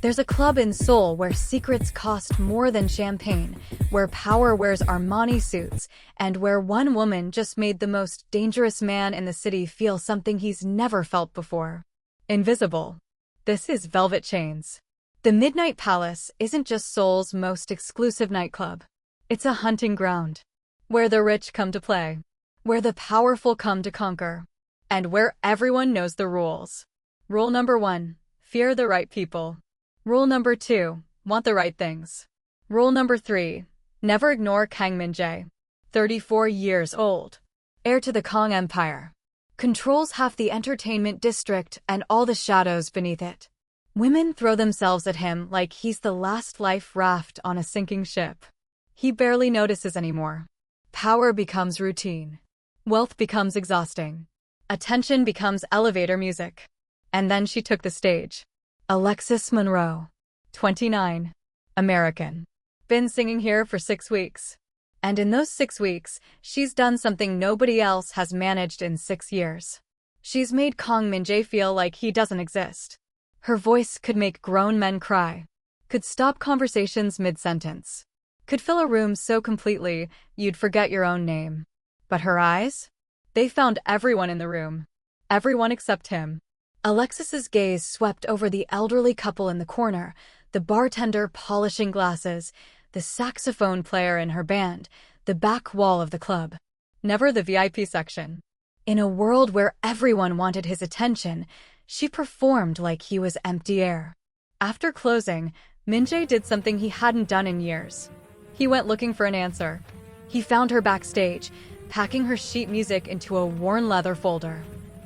There's a club in Seoul where secrets cost more than champagne, where power wears Armani suits, and where one woman just made the most dangerous man in the city feel something he's never felt before. Invisible. This is Velvet Chains. The Midnight Palace isn't just Seoul's most exclusive nightclub. It's a hunting ground, where the rich come to play, where the powerful come to conquer, and where everyone knows the rules. Rule number 1, fear the right people. Rule number 2, want the right things. Rule number 3, never ignore Kang Min-jae, 34 years old, heir to the Kang Empire. Controls half the entertainment district and all the shadows beneath it. Women throw themselves at him like he's the last life raft on a sinking ship. He barely notices anymore. Power becomes routine. Wealth becomes exhausting. Attention becomes elevator music. And then she took the stage. Alexis Monroe, 29, American. Been singing here for 6 weeks. And in those 6 weeks, she's done something nobody else has managed in 6 years. She's made Kang Min-jae feel like he doesn't exist. Her voice could make grown men cry, could stop conversations mid-sentence, could fill a room so completely you'd forget your own name. But her eyes? They found everyone in the room. Everyone except him. Alexis's gaze swept over the elderly couple in the corner, the bartender polishing glasses, the saxophone player in her band, the back wall of the club. Never the VIP section. In a world where everyone wanted his attention, she performed like he was empty air. After closing, Min-jae did something he hadn't done in years. He went looking for an answer. He found her backstage, packing her sheet music into a worn leather folder.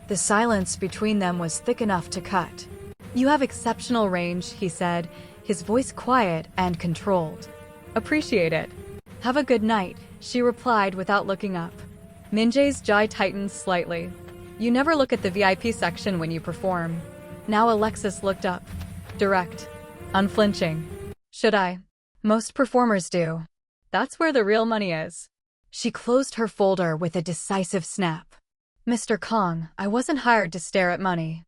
The silence between them was thick enough to cut. "You have exceptional range," he said, his voice quiet and controlled. "Appreciate it. Have a good night," she replied without looking up. Min-jae's jaw tightened slightly. "You never look at the VIP section when you perform." Now Alexis looked up. Direct. Unflinching. "Should I?" "Most performers do. That's where the real money is." She closed her folder with a decisive snap. "Mr. Kang, I wasn't hired to stare at money.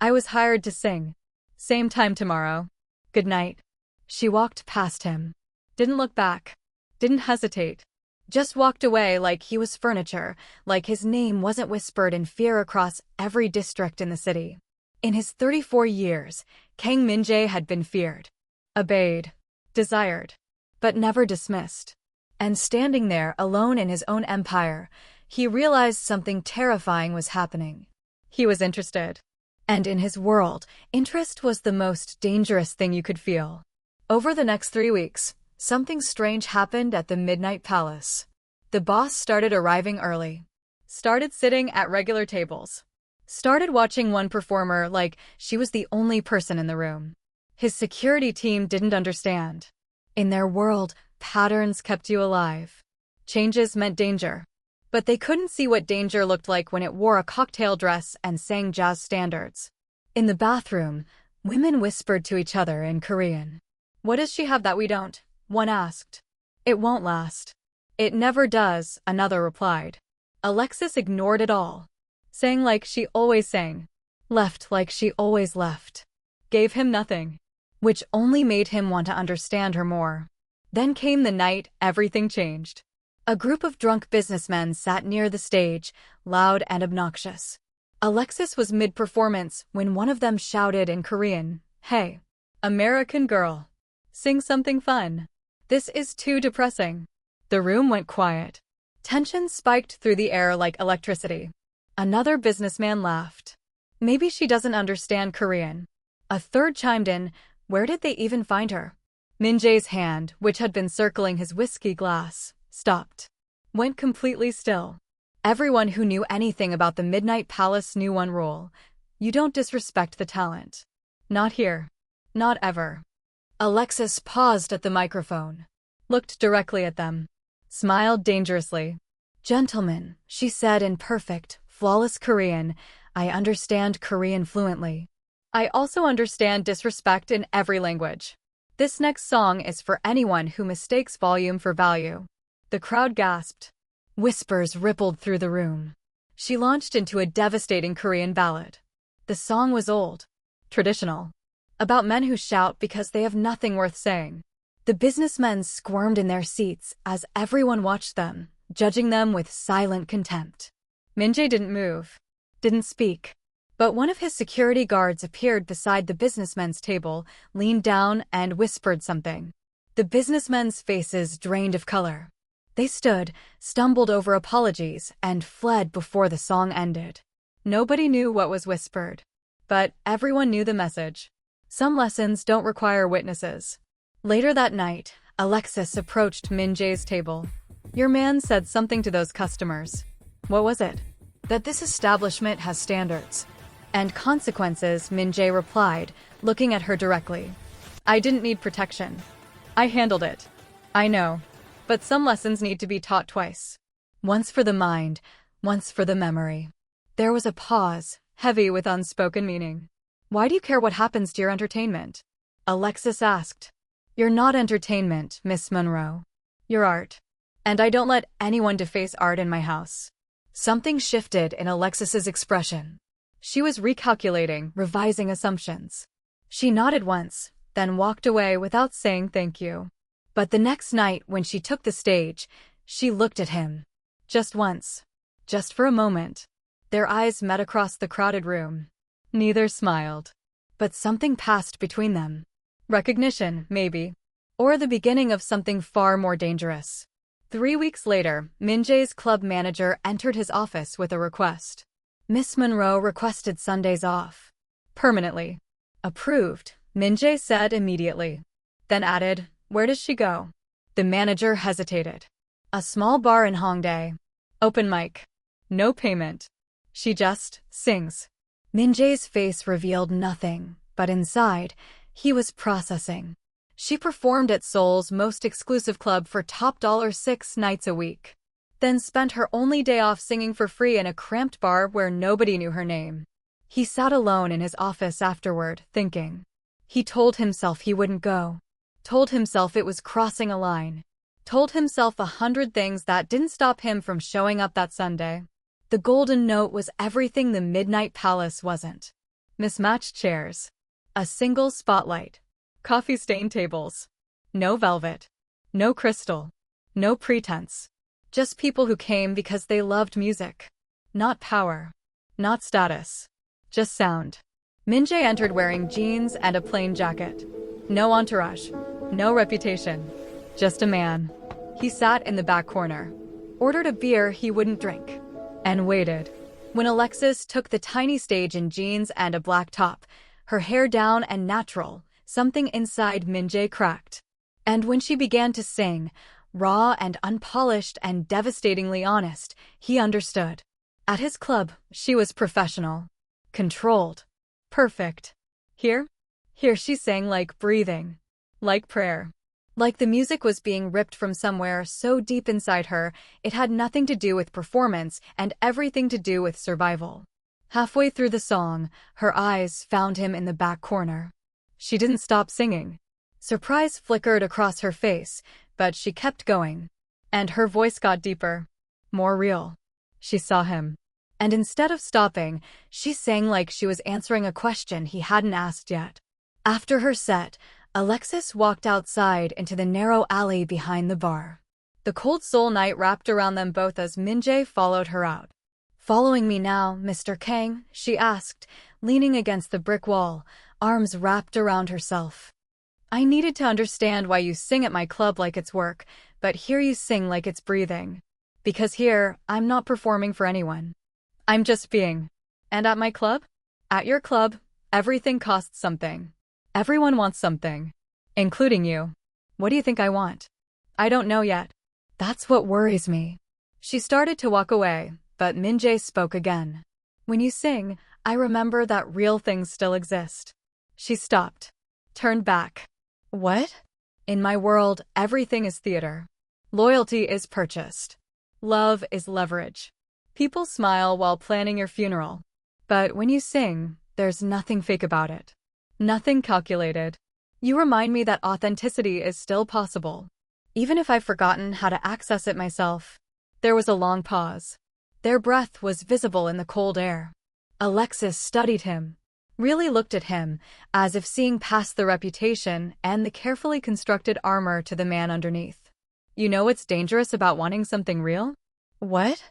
I was hired to sing. Same time tomorrow. Good night." She walked past him. Didn't look back. Didn't hesitate. Just walked away like he was furniture, like his name wasn't whispered in fear across every district in the city. In his 34 years, Kang Min-jae had been feared, obeyed, desired, but never dismissed. And standing there alone in his own empire, he realized something terrifying was happening. He was interested. And in his world, interest was the most dangerous thing you could feel. Over the next 3 weeks, something strange happened at the Midnight Palace. The boss started arriving early. Started sitting at regular tables. Started watching one performer like she was the only person in the room. His security team didn't understand. In their world, patterns kept you alive. Changes meant danger. But they couldn't see what danger looked like when it wore a cocktail dress and sang jazz standards. In the bathroom, women whispered to each other in Korean. "What does she have that we don't?" one asked. "It won't last." "It never does," another replied. Alexis ignored it all. Sang like she always sang. Left like she always left. Gave him nothing. Which only made him want to understand her more. Then came the night everything changed. A group of drunk businessmen sat near the stage, loud and obnoxious. Alexis was mid-performance when one of them shouted in Korean, "Hey, American girl, sing something fun. This is too depressing." The room went quiet. Tension spiked through the air like electricity. Another businessman laughed. "Maybe she doesn't understand Korean." A third chimed in, "Where did they even find her?" Min-jae's hand, which had been circling his whiskey glass, stopped. Went completely still. Everyone who knew anything about the Midnight Palace knew one rule. You don't disrespect the talent. Not here. Not ever. Alexis paused at the microphone. Looked directly at them. Smiled dangerously. "Gentlemen," she said in perfect, flawless Korean, "I understand Korean fluently. I also understand disrespect in every language. This next song is for anyone who mistakes volume for value." The crowd gasped. Whispers rippled through the room. She launched into a devastating Korean ballad. The song was old, traditional, About men who shout because they have nothing worth saying. The businessmen squirmed in their seats as everyone watched them, judging them with silent contempt. Min-jae didn't move, didn't speak. But one of his security guards appeared beside the businessmen's table, leaned down, and whispered something. The businessmen's faces drained of color. They stood, stumbled over apologies, and fled before the song ended. Nobody knew what was whispered, but everyone knew the message. Some lessons don't require witnesses. Later that night, Alexis approached Min-jae's table. Your man said something to those customers. What was it? That this establishment has standards and consequences, Min-jae replied, looking at her directly. I didn't need protection. I handled it. I know. But some lessons need to be taught twice. Once for the mind, once for the memory. There was a pause, heavy with unspoken meaning. Why do you care what happens to your entertainment? Alexis asked. You're not entertainment, Miss Monroe. You're art. And I don't let anyone deface art in my house. Something shifted in Alexis's expression. She was recalculating, revising assumptions. She nodded once, then walked away without saying thank you. But the next night, when she took the stage, she looked at him. Just once. Just for a moment. Their eyes met across the crowded room. Neither smiled. But something passed between them. Recognition, maybe. Or the beginning of something far more dangerous. 3 weeks later, Min-jae's club manager entered his office with a request. Miss Monroe requested Sundays off. Permanently. Approved, Min-jae said immediately. Then added, where does she go? The manager hesitated. A small bar in Hongdae. Open mic. No payment. She just sings. Min-jae's face revealed nothing, but inside, he was processing. She performed at Seoul's most exclusive club for top $6 nights a week. Then spent her only day off singing for free in a cramped bar where nobody knew her name. He sat alone in his office afterward, thinking. He told himself he wouldn't go. Told himself it was crossing a line. Told himself 100 things that didn't stop him from showing up that Sunday. The golden note was everything the Midnight Palace wasn't. Mismatched chairs. A single spotlight. Coffee-stained tables. No velvet. No crystal. No pretense. Just people who came because they loved music. Not power. Not status. Just sound. Min-jae entered wearing jeans and a plain jacket. No entourage. No reputation. Just a man. He sat in the back corner. Ordered a beer he wouldn't drink. And waited. When Alexis took the tiny stage in jeans and a black top, her hair down and natural, something inside Min-jae cracked. And when she began to sing, raw and unpolished and devastatingly honest, he understood. At his club, she was professional. Controlled. Perfect. Here she sang like breathing. Like prayer. Like the music was being ripped from somewhere so deep inside her, it had nothing to do with performance and everything to do with survival. Halfway through the song, her eyes found him in the back corner. She didn't stop singing. Surprise flickered across her face, but she kept going. And her voice got deeper. More real. She saw him. And instead of stopping, she sang like she was answering a question he hadn't asked yet. After her set, Alexis walked outside into the narrow alley behind the bar. The cold Seoul night wrapped around them both as Min-jae followed her out. Following me now, Mr. Kang? She asked, leaning against the brick wall, arms wrapped around herself. I needed to understand why you sing at my club like it's work, but here you sing like it's breathing. Because here, I'm not performing for anyone. I'm just being. And at my club? At your club, everything costs something. Everyone wants something. Including you. What do you think I want? I don't know yet. That's what worries me. She started to walk away, but Min-jae spoke again. When you sing, I remember that real things still exist. She stopped. Turned back. What? In my world, everything is theater. Loyalty is purchased. Love is leverage. People smile while planning your funeral. But when you sing, there's nothing fake about it. Nothing calculated. You remind me that authenticity is still possible. Even if I've forgotten how to access it myself. There was a long pause. Their breath was visible in the cold air. Alexis studied him. really looked at him, as if seeing past the reputation and the carefully constructed armor to the man underneath. You know what's dangerous about wanting something real? What?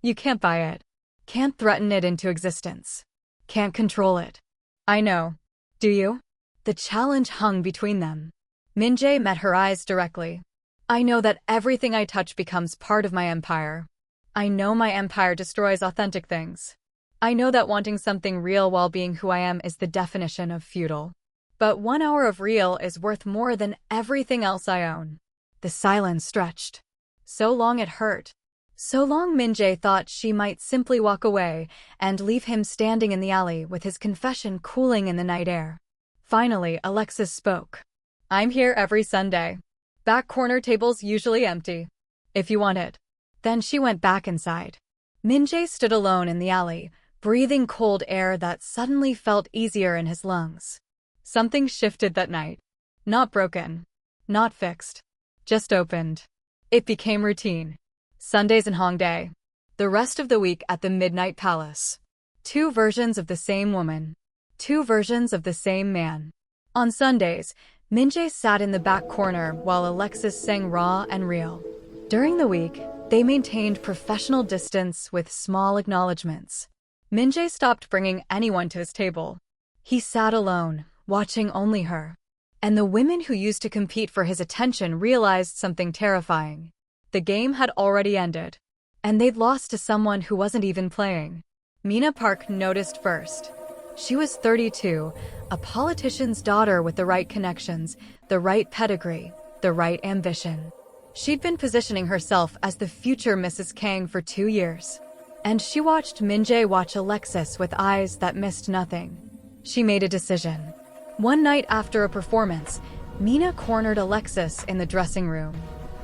You can't buy it. Can't threaten it into existence. Can't control it. I know. Do you? The challenge hung between them. Min-jae met her eyes directly. I know that everything I touch becomes part of my empire. I know my empire destroys authentic things. I know that wanting something real while being who I am is the definition of futile. But 1 hour of real is worth more than everything else I own. The silence stretched. So long it hurt. So long Min-jae thought she might simply walk away and leave him standing in the alley with his confession cooling in the night air. Finally, Alexis spoke. I'm here every Sunday. Back corner table's usually empty. If you want it. Then she went back inside. Min-jae stood alone in the alley, breathing cold air that suddenly felt easier in his lungs. Something shifted that night. Not broken. Not fixed. Just opened. It became routine. Sundays in Hongdae. The rest of the week at the Midnight Palace. 2 versions of the same woman. 2 versions of the same man. On Sundays, Min-jae sat in the back corner while Alexis sang raw and real. During the week, they maintained professional distance with small acknowledgments. Min-jae stopped bringing anyone to his table. He sat alone, watching only her. And the women who used to compete for his attention realized something terrifying. The game had already ended. And they'd lost to someone who wasn't even playing. Mina Park noticed first. She was 32, a politician's daughter with the right connections, the right pedigree, the right ambition. She'd been positioning herself as the future Mrs. Kang for 2 years. And she watched Min-jae watch Alexis with eyes that missed nothing. She made a decision. One night after a performance, Mina cornered Alexis in the dressing room.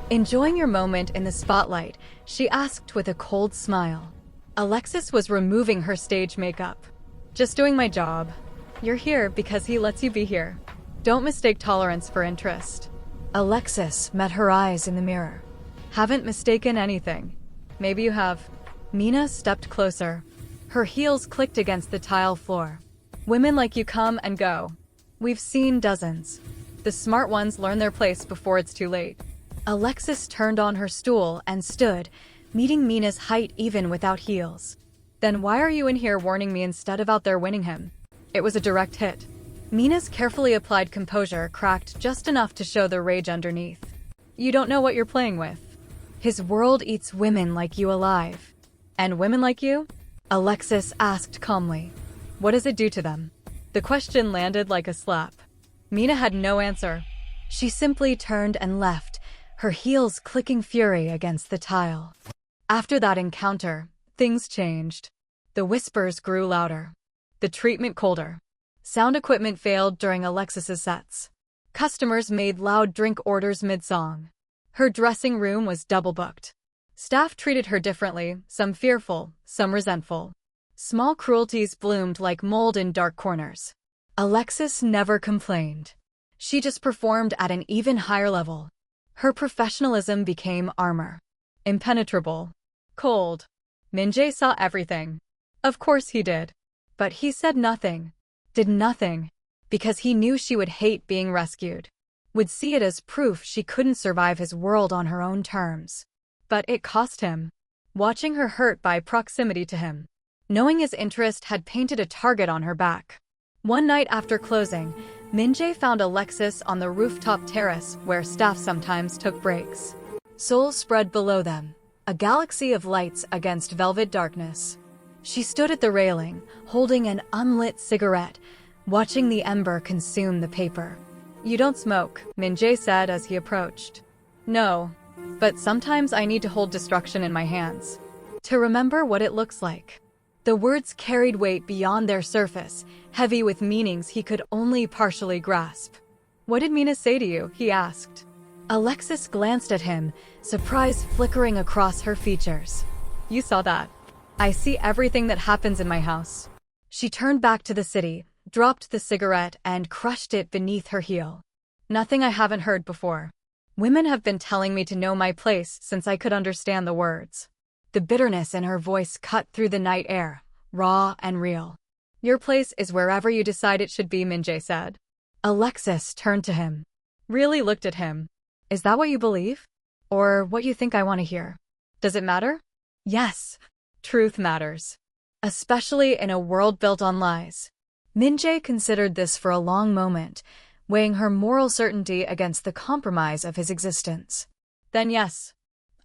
Enjoying your moment in the spotlight, she asked with a cold smile. Alexis was removing her stage makeup. Just doing my job. You're here because he lets you be here. Don't mistake tolerance for interest. Alexis met her eyes in the mirror. Haven't mistaken anything. Maybe you have. Mina stepped closer. Her heels clicked against the tile floor. Women like you come and go. We've seen dozens. The smart ones learn their place before it's too late. Alexis turned on her stool and stood, meeting Mina's height even without heels. Then why are you in here warning me instead of out there winning him? It was a direct hit. Mina's carefully applied composure cracked just enough to show the rage underneath. You don't know what you're playing with. His world eats women like you alive. And women like you? Alexis asked calmly. What does it do to them? The question landed like a slap. Mina had no answer. She simply turned and left, her heels clicking fury against the tile. After that encounter, things changed. The whispers grew louder. The treatment colder. Sound equipment failed during Alexis's sets. Customers made loud drink orders mid-song. Her dressing room was double-booked. Staff treated her differently, some fearful, some resentful. Small cruelties bloomed like mold in dark corners. Alexis never complained. She just performed at an even higher level. Her professionalism became armor. Impenetrable. Cold. Min-jae saw everything. Of course he did. But he said nothing. Did nothing. Because he knew she would hate being rescued. Would see it as proof she couldn't survive his world on her own terms. But it cost him. Watching her hurt by proximity to him. Knowing his interest had painted a target on her back. One night after closing, Min-jae found Alexis on the rooftop terrace where staff sometimes took breaks. Seoul spread below them, a galaxy of lights against velvet darkness. She stood at the railing, holding an unlit cigarette, watching the ember consume the paper. You don't smoke, Min-jae said as he approached. No. But sometimes I need to hold destruction in my hands. To remember what it looks like. The words carried weight beyond their surface, heavy with meanings he could only partially grasp. What did Mina say to you? He asked. Alexis glanced at him, surprise flickering across her features. You saw that. I see everything that happens in my house. She turned back to the city, dropped the cigarette and crushed it beneath her heel. Nothing I haven't heard before. Women have been telling me to know my place since I could understand the words. The bitterness in her voice cut through the night air, raw and real. Your place is wherever you decide it should be, Min-jae said. Alexis turned to him. Really looked at him. Is that what you believe? Or what you think I want to hear? Does it matter? Yes. Truth matters. Especially in a world built on lies. Min-jae considered this for a long moment, weighing her moral certainty against the compromise of his existence. Then yes,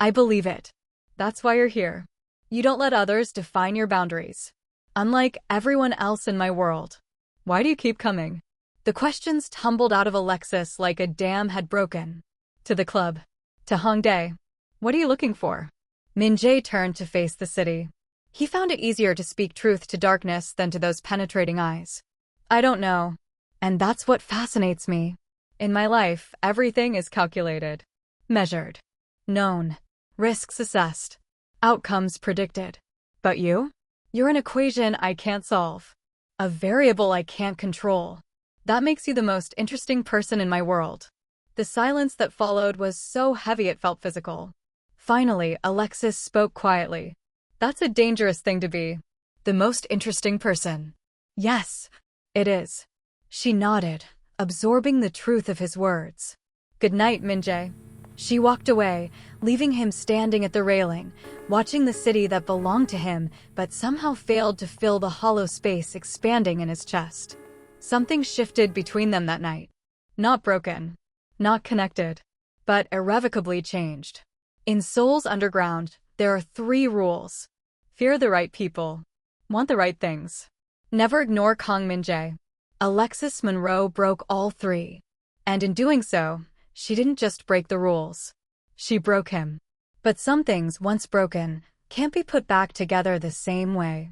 I believe it. That's why you're here. You don't let others define your boundaries. Unlike everyone else in my world. Why do you keep coming? The questions tumbled out of Alexis like a dam had broken. To the club. To Hongdae. What are you looking for? Min-jae turned to face the city. He found it easier to speak truth to darkness than to those penetrating eyes. I don't know. And that's what fascinates me. In my life, everything is calculated. Measured. Known. Risks assessed. Outcomes predicted. But you? You're an equation I can't solve. A variable I can't control. That makes you the most interesting person in my world. The silence that followed was so heavy it felt physical. Finally, Alexis spoke quietly. That's a dangerous thing to be. The most interesting person. Yes, it is. She nodded, absorbing the truth of his words. Good night, Min-jae. She walked away, leaving him standing at the railing, watching the city that belonged to him but somehow failed to fill the hollow space expanding in his chest. Something shifted between them that night. Not broken. Not connected. But irrevocably changed. In Seoul's underground, there are 3 rules. Fear the right people. Want the right things. Never ignore Kang Min-jae. Alexis Monroe broke all 3. And in doing so, she didn't just break the rules. She broke him. But some things, once broken, can't be put back together the same way.